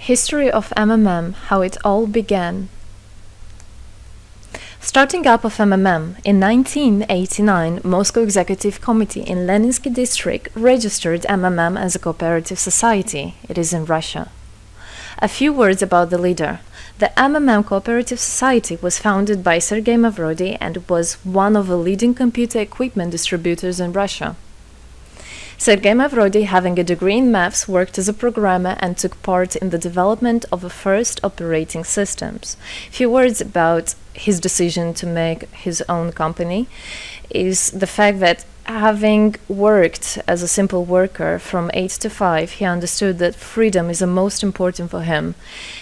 History of MMM, how it all began. Starting up of MMM, in 1989, Moscow Executive Committee in Leninsky District registered MMM as a cooperative society. It is in Russia. A few words about the leader. The MMM Cooperative Society was founded by Sergei Mavrodi and was one of the leading computer equipment distributors in Russia. Sergei Mavrodi, having a degree in maths, worked as a programmer and took part in the development of the first operating systems. A few words about his decision to make his own company is the fact that having worked as a simple worker from 8 to 5, he understood that freedom is the most important for him,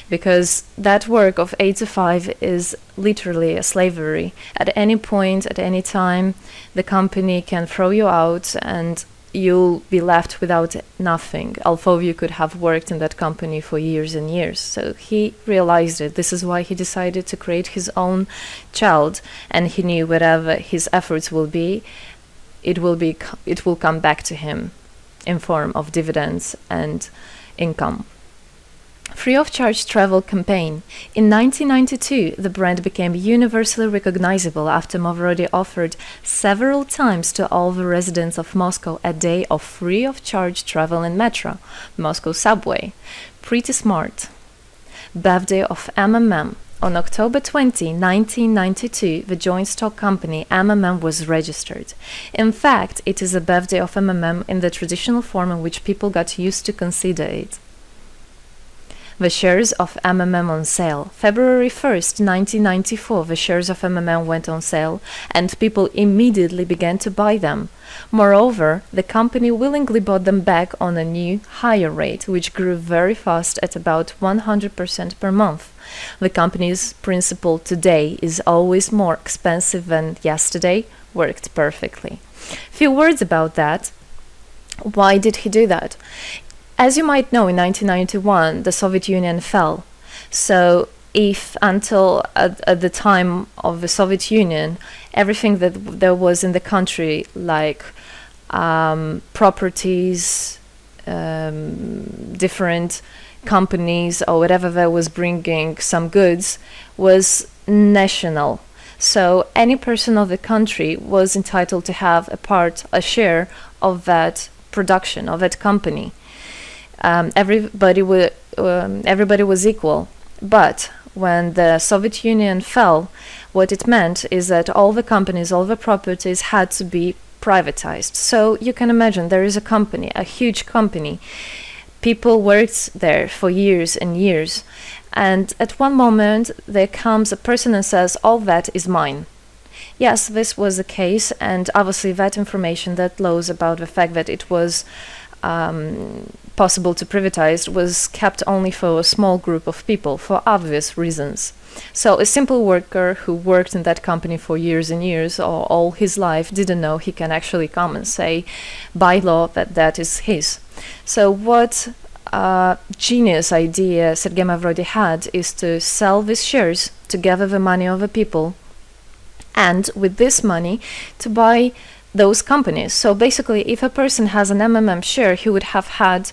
because that work of 8 to 5 is literally a slavery. At any point, at any time, the company can throw you out and you'll be left without nothing, although you could have worked in that company for years and years. So he realized it. This is why he decided to create his own child, and he knew whatever his efforts will be, it will come back to him in form of dividends and income. Free of charge travel campaign. In 1992, the brand became universally recognizable after Mavrodi offered several times to all the residents of Moscow a day of free of charge travel in metro, Moscow subway. Pretty smart. Birthday of MMM. On October 20, 1992, the joint stock company MMM was registered. In fact, it is a birthday of MMM in the traditional form in which people got used to consider it. The shares of MMM on sale. February 1st, 1994, the shares of MMM went on sale, and people immediately began to buy them. Moreover, the company willingly bought them back on a new, higher rate, which grew very fast at about 100% per month. The company's principle today is always more expensive than yesterday worked perfectly. Few words about that. Why did he do that? As you might know, in 1991, the Soviet Union fell. So if until at the time of the Soviet Union, everything that there was in the country, like properties, different companies, or whatever that was bringing some goods, was national. So any person of the country was entitled to have a share of that production, of that company. Everybody was equal. But when the Soviet Union fell, what it meant is that all the companies, all the properties had to be privatized. So you can imagine there is a company, a huge company. People worked there for years and years. And at one moment, there comes a person and says, all that is mine. Yes, this was the case. And obviously that information, that laws about the fact that it was possible to privatize was kept only for a small group of people for obvious reasons. So a simple worker who worked in that company for years and years or all his life didn't know he can actually come and say by law that that is his. So what genius idea Sergei Mavrodi had is to sell these shares to gather the money of the people, and with this money to buy those companies. So basically, if a person has an MMM share, he would have had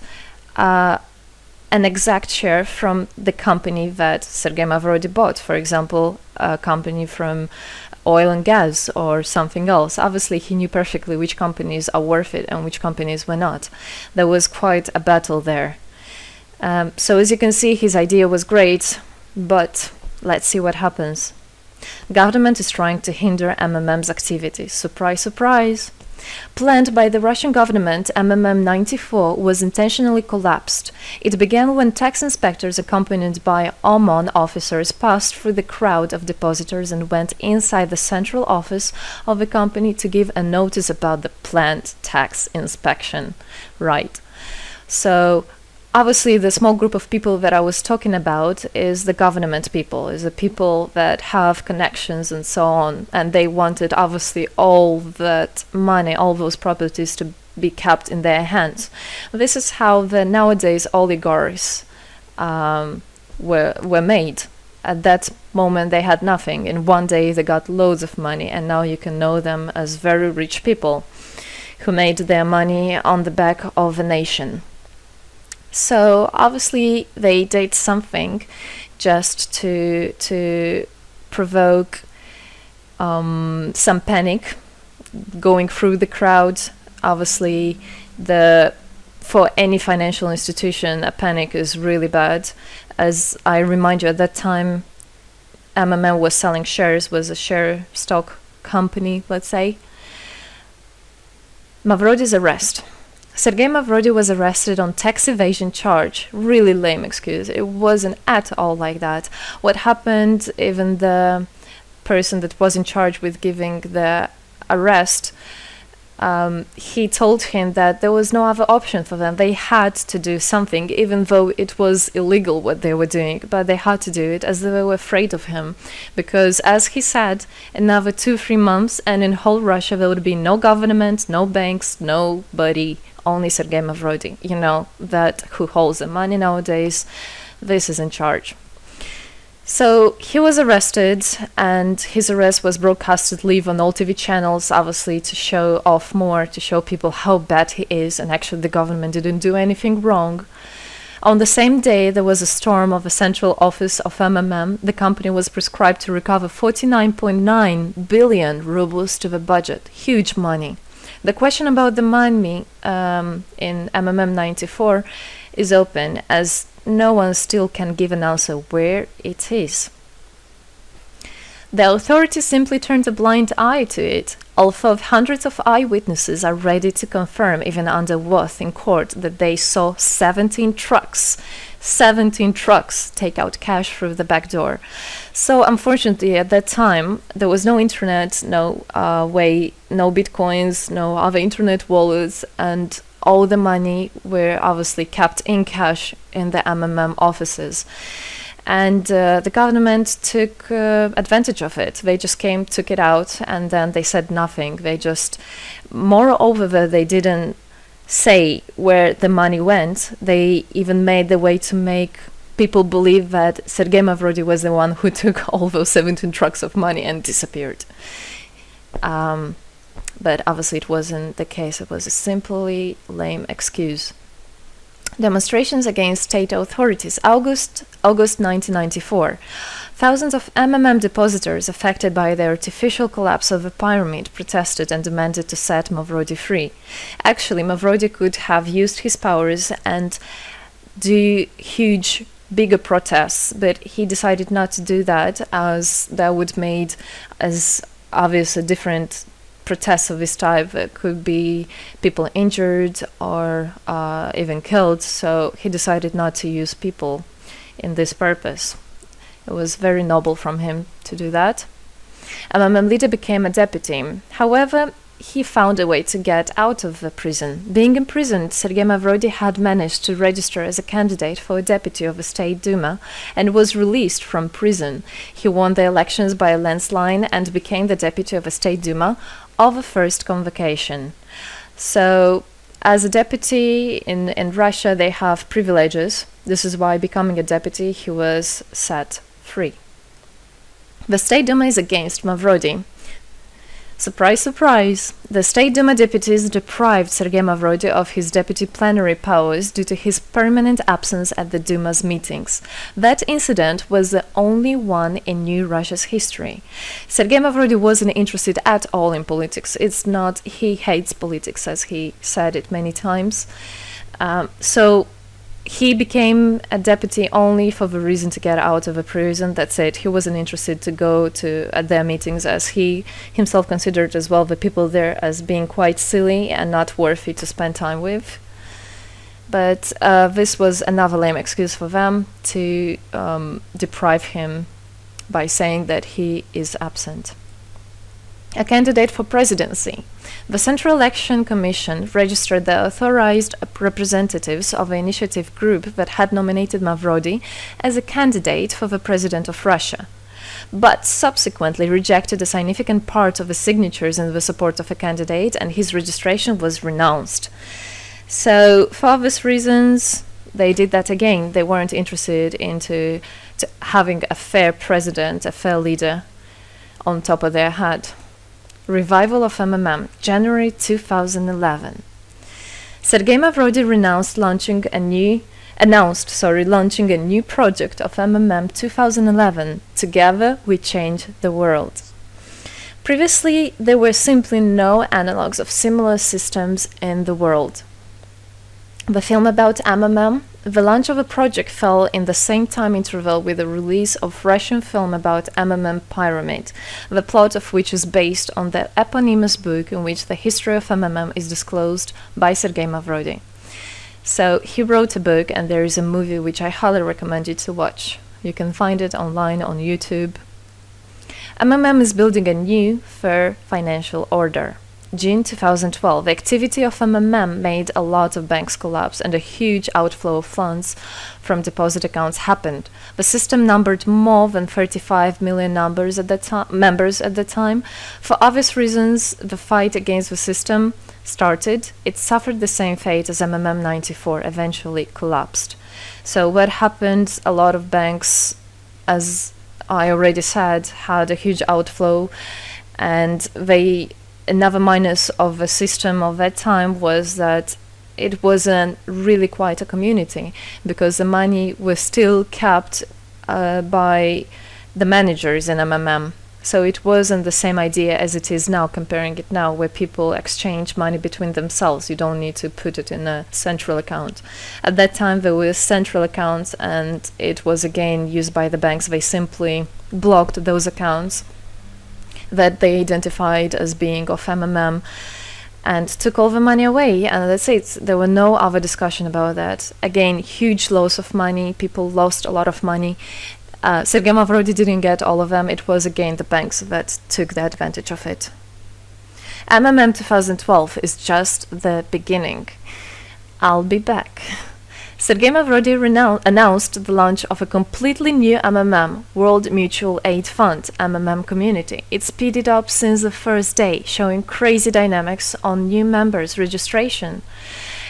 an exact share from the company that Sergei Mavrodi bought. For example, a company from oil and gas or something else. Obviously, he knew perfectly which companies are worth it and which companies were not. There was quite a battle there. So as you can see, his idea was great, but let's see what happens. Government is trying to hinder MMM's activities. Surprise, surprise! Planned by the Russian government, MMM 94 was intentionally collapsed. It began when tax inspectors accompanied by OMON officers passed through the crowd of depositors and went inside the central office of the company to give a notice about the planned tax inspection. Right. So obviously, the small group of people that I was talking about is the government people, is the people that have connections and so on. And they wanted, obviously, all that money, all those properties to be kept in their hands. This is how the nowadays oligarchs were made. At that moment, they had nothing. In one day, they got loads of money. And now you can know them as very rich people who made their money on the back of a nation. So obviously they did something just to provoke some panic going through the crowd. Obviously, for any financial institution, a panic is really bad. As I remind you, at that time, MMM was selling shares, was a share stock company, let's say. Mavrody's arrest. Sergei Mavrody was arrested on tax evasion charge. Really lame excuse. It wasn't at all like that. What happened, even the person that was in charge with giving the arrest, he told him that there was no other option for them. They had to do something, even though it was illegal what they were doing, but they had to do it as they were afraid of him. Because, as he said, another 2-3 months, and in whole Russia there would be no government, no banks, nobody, only Sergei Mavrody, that who holds the money nowadays. This is in charge. So he was arrested, and his arrest was broadcasted live on all TV channels, obviously to show off more, to show people how bad he is, and actually the government didn't do anything wrong. On the same day, there was a storm of the central office of MMM. The company was prescribed to recover 49.9 billion rubles to the budget. Huge money. The question about the money in MMM 94 is open, as no one still can give an answer where it is. The authorities simply turned a blind eye to it, although hundreds of eyewitnesses are ready to confirm, even under oath in court, that they saw 17 trucks take out cash through the back door. So unfortunately, at that time, there was no internet, no bitcoins, no other internet wallets, and all the money were obviously kept in cash in the MMM offices. And the government took advantage of it. They just came, took it out, and then they said nothing. Moreover, they didn't say where the money went. They even made the way to make people believe that Sergei Mavrody was the one who took all those 17 trucks of money and disappeared. But obviously it wasn't the case. It was a simply lame excuse. Demonstrations against state authorities. August 1994. Thousands of MMM depositors affected by the artificial collapse of the pyramid protested and demanded to set Mavrody free. Actually, Mavrody could have used his powers and do bigger protests, but he decided not to do that, as that would made as obvious a different protests of this type. Could be people injured or even killed, so he decided not to use people in this purpose. It was very noble from him to do that. MMM leader became a deputy. However, he found a way to get out of the prison. Being imprisoned, Sergei Mavrody had managed to register as a candidate for a deputy of the State Duma and was released from prison. He won the elections by a landslide and became the deputy of the State Duma of the first convocation. So, as a deputy in Russia, they have privileges. This is why, becoming a deputy, he was set free. The State Duma is against Mavrody. Surprise, surprise! The State Duma deputies deprived Sergei Mavrody of his deputy plenary powers due to his permanent absence at the Duma's meetings. That incident was the only one in New Russia's history. Sergei Mavrody wasn't interested at all in politics. It's not, he hates politics, as he said it many times. So he became a deputy only for the reason to get out of a prison. That's it. He wasn't interested to go to their meetings, as he himself considered as well the people there as being quite silly and not worthy to spend time with. But this was another lame excuse for them to deprive him by saying that he is absent. A candidate for presidency. The Central Election Commission registered the authorized representatives of the initiative group that had nominated Mavrody as a candidate for the president of Russia, but subsequently rejected a significant part of the signatures in the support of a candidate, and his registration was renounced. So, for obvious reasons, they did that again. They weren't interested into having a fair president, a fair leader on top of their head. Revival of MMM, January 2011. Sergei Mavrody renounced launching a new launching a new project of MMM 2011. Together we change the world. Previously, there were simply no analogues of similar systems in the world. The film about MMM, the launch of the project fell in the same time interval with the release of Russian film about MMM Pyramid, the plot of which is based on the eponymous book in which the history of MMM is disclosed by Sergei Mavrodi. So he wrote a book, and there is a movie which I highly recommend you to watch. You can find it online on YouTube. MMM is building a new, fair financial order. June 2012, the activity of MMM made a lot of banks collapse and a huge outflow of funds from deposit accounts happened. The system numbered more than 35 million members at the time. For obvious reasons, the fight against the system started. It suffered the same fate as MMM 94, eventually collapsed. So what happened? A lot of banks, as I already said, had a huge outflow, and another minus of the system of that time was that it wasn't really quite a community, because the money was still kept by the managers in MMM. So it wasn't the same idea as it is now, comparing it now, where people exchange money between themselves. You don't need to put it in a central account. At that time, there were central accounts, and it was again used by the banks. They simply blocked those accounts that they identified as being of MMM and took all the money away, and that's it. There were no other discussion about that. Again, huge loss of money. People lost a lot of money. Sergei Mavrodi didn't get all of them. It was again the banks that took the advantage of it. MMM 2012 is just the beginning. I'll be back. Sergei Mavrodi announced the launch of a completely new MMM, World Mutual Aid Fund, MMM community. It speeded up since the first day, showing crazy dynamics on new members' registration.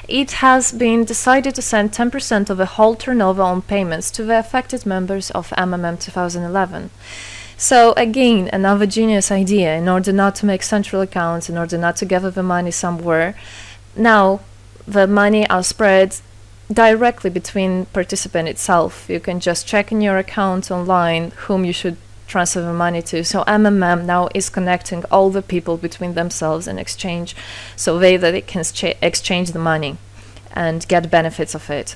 It has been decided to send 10% of the whole turnover on payments to the affected members of MMM 2011. So again, another genius idea. In order not to make central accounts, in order not to gather the money somewhere, now the money are spread directly between participant itself. You can just check in your account online whom you should transfer the money to. So MMM now is connecting all the people between themselves and exchange, so that they can exchange the money and get benefits of it.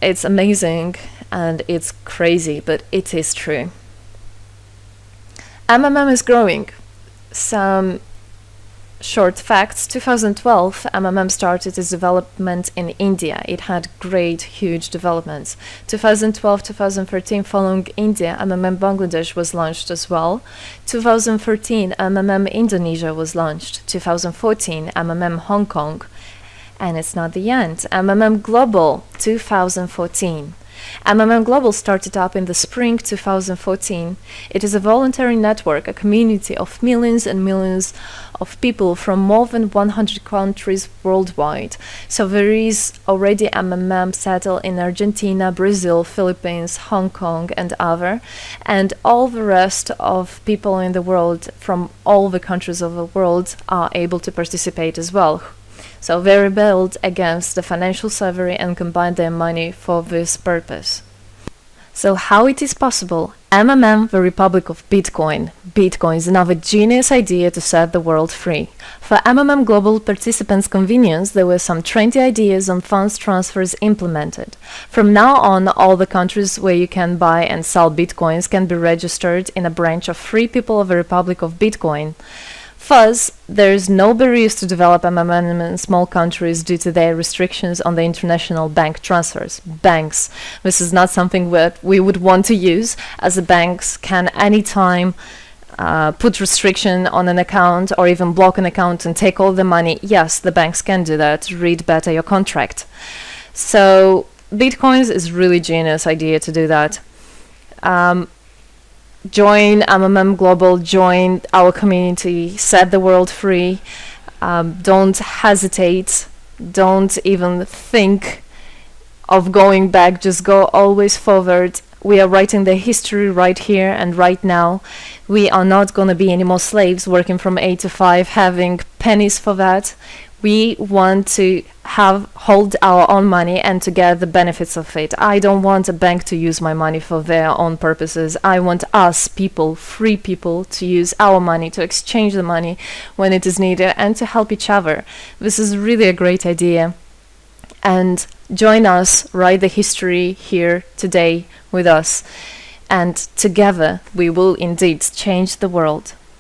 It's amazing and it's crazy, but it is true. MMM is growing. Some short facts. 2012, MMM started its development in India. It had great, huge developments. 2012-2013, following India, MMM Bangladesh was launched as well. 2013, MMM Indonesia was launched. 2014, MMM Hong Kong. And it's not the end. MMM Global, 2014. MMM Global started up in the spring 2014. It is a voluntary network, a community of millions and millions of people from more than 100 countries worldwide. So there is already MMM settled in Argentina, Brazil, Philippines, Hong Kong, and other. And all the rest of people in the world from all the countries of the world are able to participate as well. So they rebelled against the financial slavery and combined their money for this purpose. So how it is possible? MMM, the Republic of Bitcoin. Bitcoin is another genius idea to set the world free. For MMM Global participants' convenience, there were some trendy ideas on funds transfers implemented. From now on, all the countries where you can buy and sell Bitcoins can be registered in a branch of Free People of the Republic of Bitcoin. Thus, there is no barriers to develop MMM in small countries due to their restrictions on the international bank transfers. Banks. This is not something that we would want to use, as the banks can anytime put restriction on an account or even block an account and take all the money. Yes, the banks can do that. Read better your contract. So, Bitcoins is really genius idea to do that. Join MMM Global, join our community, set the world free. Don't hesitate, don't even think of going back, just go always forward. We are writing the history right here and right now. We are not going to be any more slaves working from 8 to 5, having pennies for that. We want to hold our own money and to get the benefits of it. I don't want a bank to use my money for their own purposes. I want us people, free people, to use our money, to exchange the money when it is needed, and to help each other. This is really a great idea. And join us, write the history here today with us, and together we will indeed change the world.